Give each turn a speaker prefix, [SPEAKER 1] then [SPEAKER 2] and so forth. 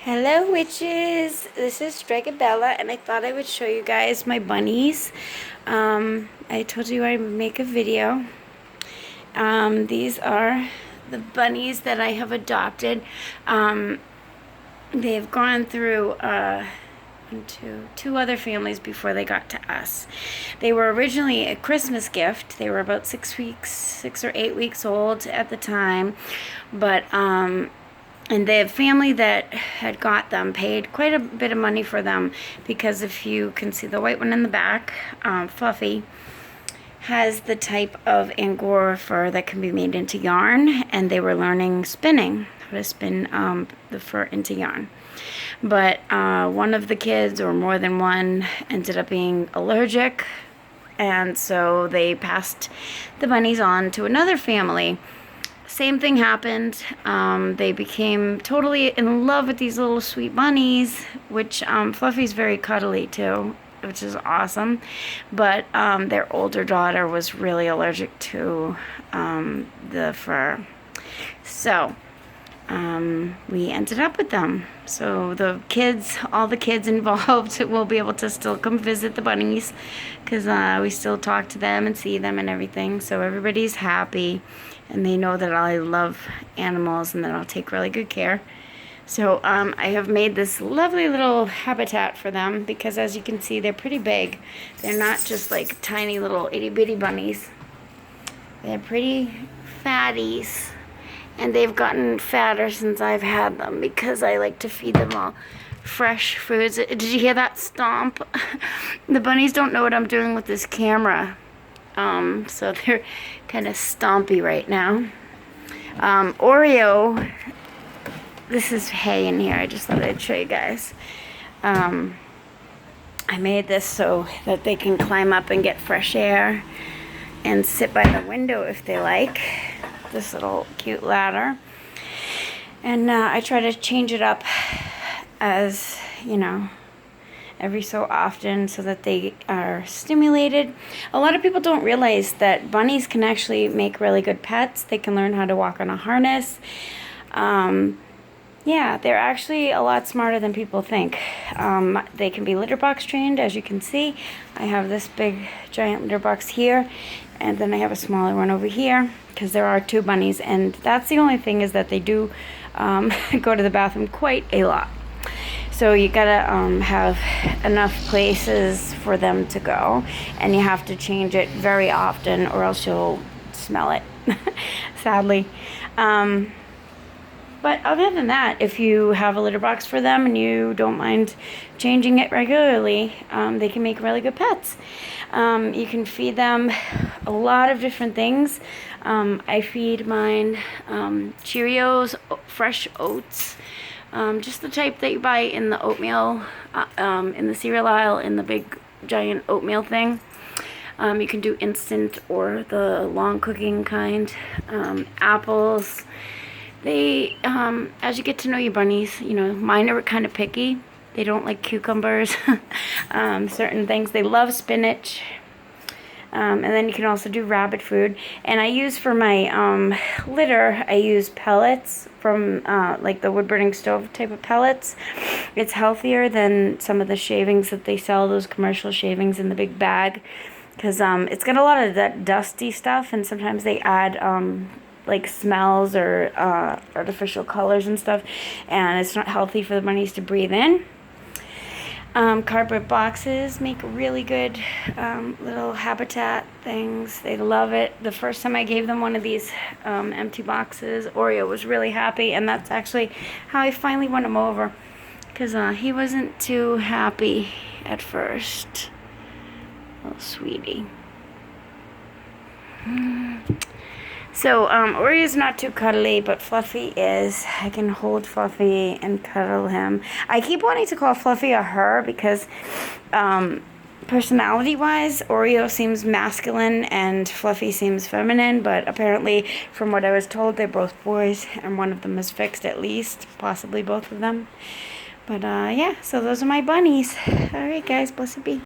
[SPEAKER 1] Hello witches, this is Stragabella and I thought I would show you guys my bunnies. I told you I would make a video. These are the bunnies that I have adopted. They've gone through two other families before they got to us. They were originally a Christmas gift. They were about 6 or 8 weeks old at the time, but and the family that had got them paid quite a bit of money for them, because if you can see the white one in the back, Fluffy, has the type of Angora fur that can be made into yarn, and they were learning spinning, how to spin the fur into yarn. But one of the kids, or more than one, ended up being allergic, and so they passed the bunnies on to another family. Same thing happened. They became totally in love with these little sweet bunnies, which Fluffy's very cuddly too, which is awesome. But their older daughter was really allergic to the fur. So we ended up with them. So the kids, all the kids involved will be able to still come visit the bunnies, because we still talk to them and see them and everything. So everybody's happy, and they know that I love animals and that I'll take really good care. So I have made this lovely little habitat for them, because as you can see, they're pretty big. They're not just like tiny little itty bitty bunnies. They're pretty fatties. And they've gotten fatter since I've had them, because I like to feed them all fresh foods. Did you hear that stomp? The bunnies don't know what I'm doing with this camera. So they're kind of stompy right now. Oreo, this is hay in here. I just thought I'd show you guys. I made this so that they can climb up and get fresh air and sit by the window if they like. This little cute ladder. And I try to change it up, as you know, every so often, so that they are stimulated. A lot of people don't realize that bunnies can actually make really good pets. They can learn how to walk on a harness. Yeah, they're actually a lot smarter than people think. They can be litter box trained, as you can see. I have this big giant litter box here, and then I have a smaller one over here, because there are two bunnies, and that's the only thing, is that they do go to the bathroom quite a lot. So you gotta have enough places for them to go, and you have to change it very often, or else you'll smell it, sadly. But other than that, if you have a litter box for them and you don't mind changing it regularly, they can make really good pets. You can feed them a lot of different things. I feed mine Cheerios, fresh oats, just the type that you buy in the oatmeal, in the cereal aisle, in the big giant oatmeal thing. You can do instant or the long cooking kind. Apples. They, as you get to know your bunnies, you know, mine are kind of picky. They don't like cucumbers, certain things. They love spinach. And then you can also do rabbit food. And I use for my litter, I use pellets from like the wood burning stove type of pellets. It's healthier than some of the shavings that they sell, those commercial shavings in the big bag, because it's got a lot of that dusty stuff, and sometimes they add like smells or artificial colors and stuff, and it's not healthy for the bunnies to breathe in. Cardboard boxes make really good little habitat things. They love it. The first time I gave them one of these empty boxes, Oreo was really happy, and that's actually how I finally won him over, because he wasn't too happy at first. Little sweetie. So, Oreo's not too cuddly, but Fluffy is. I can hold Fluffy and cuddle him. I keep wanting to call Fluffy a her, because personality-wise, Oreo seems masculine and Fluffy seems feminine, but apparently, from what I was told, they're both boys, and one of them is fixed at least, possibly both of them. But, yeah, so those are my bunnies. Alright, guys, blessed be.